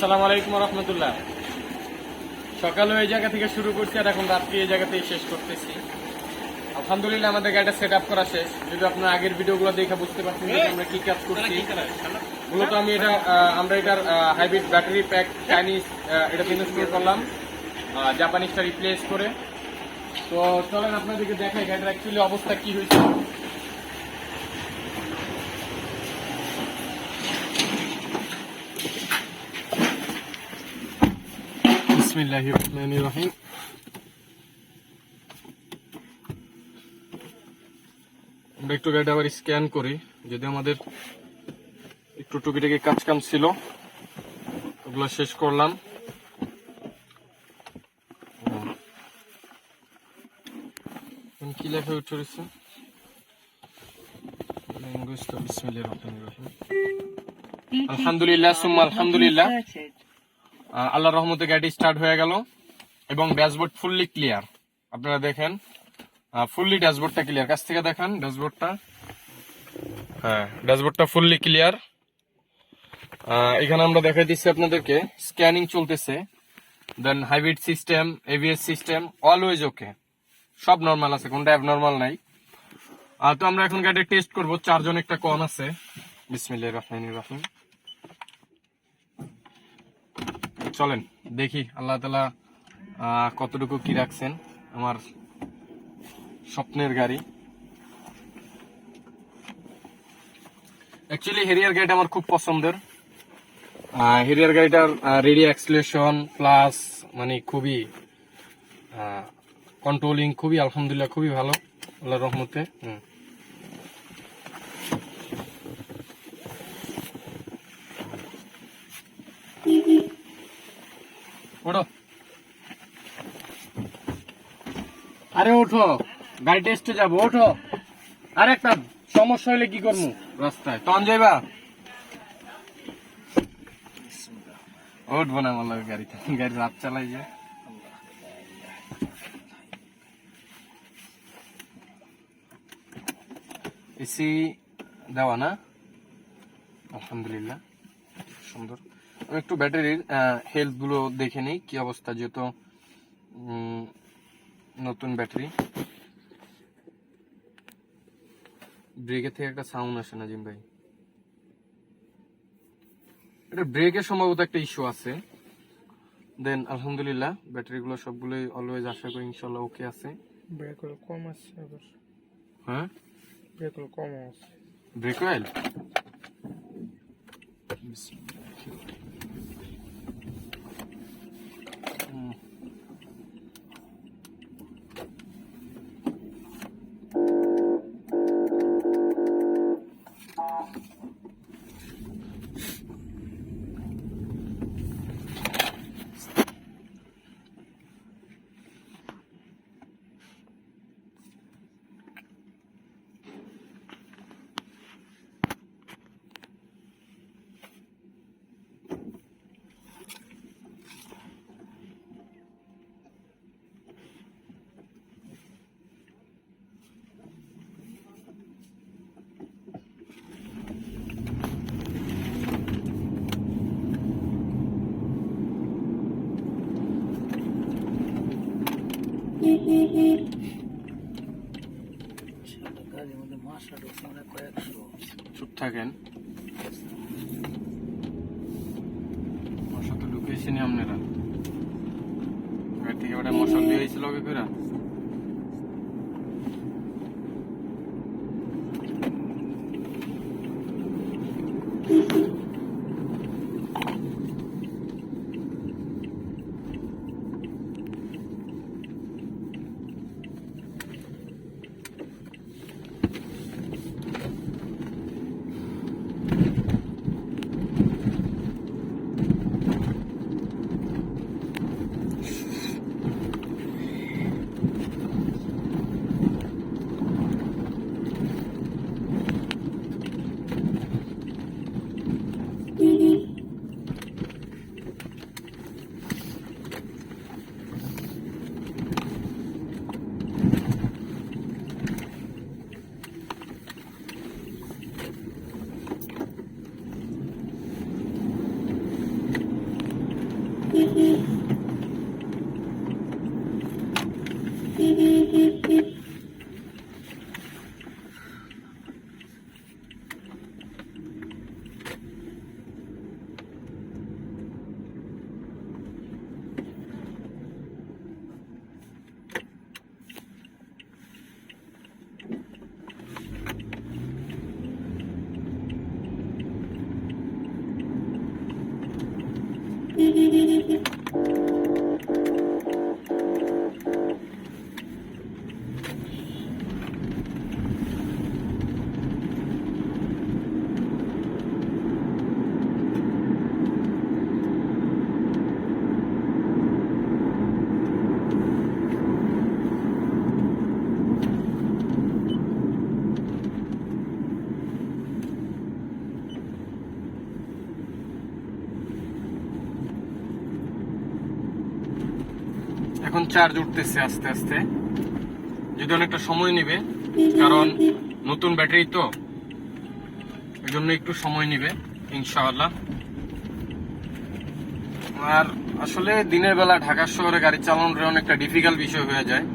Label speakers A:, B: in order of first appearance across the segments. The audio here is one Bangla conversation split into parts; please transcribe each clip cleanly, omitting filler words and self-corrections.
A: আসসালামু আলাইকুম রহমতুল্লাহ। সকালে এই জায়গা থেকে শুরু করছি আর এখন রাত্রি এই জায়গাতেই শেষ করতেছি। আলহামদুলিল্লাহ আমাদের গাড়িটা সেট আপ করা শেষ। যদি আপনার আগের ভিডিওগুলো দেখে বুঝতে পারছেন যে আমরা কি কাজ করছি। মূলত আমরা এটার হাইব্রিড ব্যাটারি প্যাক চাইনিজ এটা ইনস্টল করলাম, জাপানিজটা রিপ্লেস করে। তো চলেন আপনাদেরকে দেখাই গাড়িটার অ্যাকচুয়ালি অবস্থা কি হয়েছে। বিসমিল্লাহির রহমানির রহিম। আমরা একটু গাড়িটা আবার স্ক্যান করি, যদি আমাদের একটু টুকিটাকি কাজ কাম ছিল ওগুলো শেষ করলাম। কি লেখা উঠেছে? ল্যাঙ্গুয়েজটা বিসমিল্লাহির রহমানির রহিম। আলহামদুলিল্লাহ সুম্মা আলহামদুলিল্লাহ, আল্লাহর রহমতে গাড়ি স্টার্ট হয়ে গেল এবং ড্যাশবোর্ড ফুললি ক্লিয়ার। আপনারা দেখেন ফুললি ড্যাশবোর্ডটা ক্লিয়ার। কাছ থেকে দেখেন ড্যাশবোর্ডটা। হ্যাঁ, ড্যাশবোর্ডটা ফুললি ক্লিয়ার। এখানে আমরা দেখাই দিচ্ছি আপনাদেরকে স্ক্যানিং চলতেছে। Then hybrid system, AVS system always okay, সব নর্মাল আছে, কোনটা অ্যাবনর্মাল নাই। তো আমরা এখন গাড়িটা টেস্ট করব। চার্জন একটা কম আছে। বিসমিল্লাহির রহমানির রহিম। চলেন দেখি আল্লাহ তাআলা কতটুকু কি রাখছেন আমার স্বপ্নের গাড়ি। অ্যাকচুয়ালি হেরিয়ার গাড়িটা আমার খুব পছন্দের। হেরিয়ার গাড়িটার রেডি অ্যাক্সিলারেশন প্লাস মানে খুবই কন্ট্রোলিং, খুবই আলহামদুলিল্লাহ খুবই ভালো আল্লাহর রহমতে। ওঠো, আরে ওঠো, গাড়ি টেস্টে যাবো, ওঠো। আরে একটা সমস্যা হইলে কি করবো রাস্তায় তখন যাইবা? উঠবো না আমার গাড়িতে, গাড়ি রাত চালাই যায়। এসি দেওয়া না? আলহামদুলিল্লাহ সুন্দর। আমি একটু ব্যাটারির হেলথ গুলো দেখে নিই কি অবস্থা, যেহেতু নতুন ব্যাটারি। ব্রেকের থেকে একটা সাউন্ড আসে না জিম ভাই? এটা ব্রেকের সম্ভবত একটা ইস্যু আছে। দেন আলহামদুলিল্লাহ ব্যাটারি গুলো সবগুলোই অলওয়েজ আশা করি ইনশাল্লাহ ওকে আছে।
B: ব্রেক অয়েল কম আছে আবার।
A: হ্যাঁ,
B: ব্রেক অয়েল কম আছে।
A: ব্রেক অয়েল চুপ থাকেন, মশা তো ঢুকেছেনি আপনারা গাড়ি থেকে। ওটা মশা দিয়ে হয়েছিল ওকে করে। এখন চার্জ উঠতেছে আস্তে আস্তে, যদি অনেকটা সময় নেবে, কারণ নতুন ব্যাটারি তো, এই জন্য একটু সময় নেবে ইনশাআল্লাহ। আর আসলে দিনের বেলা ঢাকা শহরে গাড়ি চালানোর অনেকটা ডিফিকাল্ট বিষয় হয়ে যায়,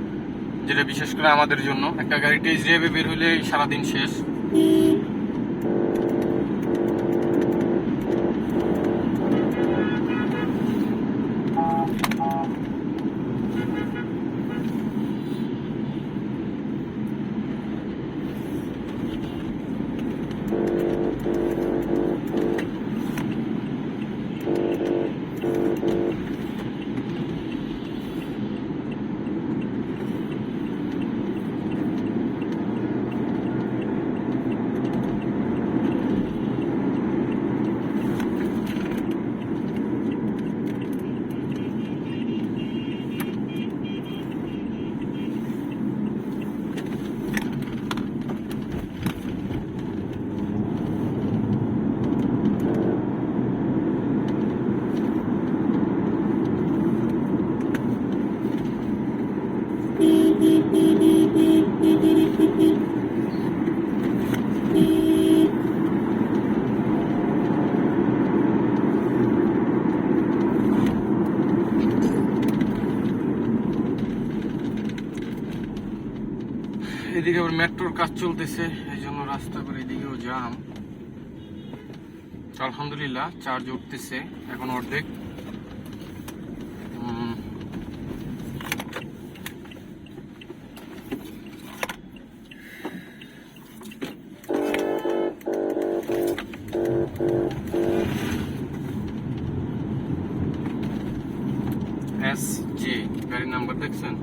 A: যেটা বিশেষ করে আমাদের জন্য। একটা গাড়ি টেস্ট ড্রাইভে বের হলে সারাদিন শেষ। এদিকে আবার মেট্রোর কাজ চলতেছে, এই জন্য রাস্তা করে এদিকেও জাম। আলহামদুলিল্লাহ চার্জ উঠতেছে, এখন অর্ধেক। SJ গাড়ির নাম্বার দেখছেন?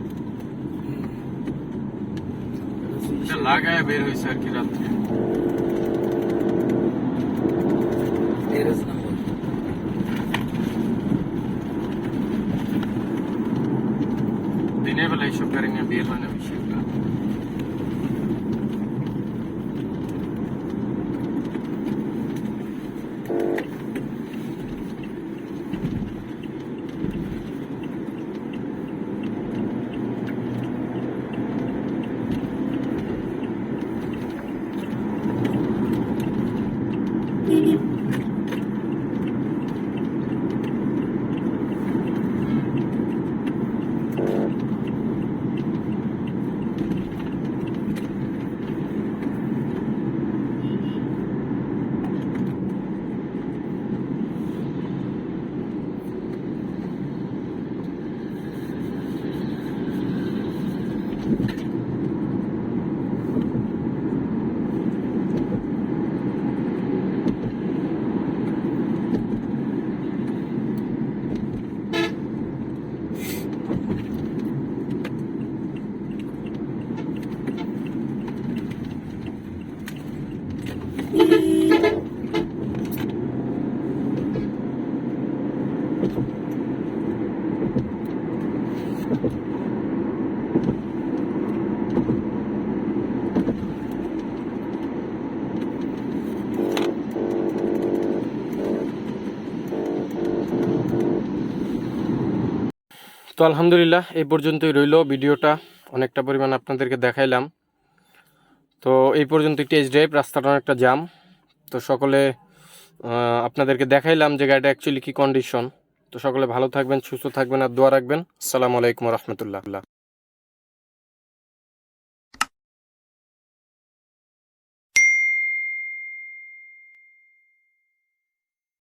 A: লাগায় বের হয়েছে আর কি রাত্রে। দিনের বেলা এইসব গাড়ি নিয়ে বের হয় না বেশি একটা। তো আলহামদুলিল্লাহ এই পর্যন্তই রইল ভিডিওটা, অনেকটা পরিমাণ আপনাদেরকে দেখাইলাম। তো এই পর্যন্ত টেস্ট ড্রাইভ, রাস্তাটা অনেকটা জাম। তো সকলে আপনাদেরকে দেখাইলাম যে গাড়িটা অ্যাকচুয়ালি কী কন্ডিশন। তো সকলে ভালো থাকবেন, সুস্থ থাকবেন আর দোয়া রাখবেন। আসসালামু আলাইকুম রহমতুল্লাহ।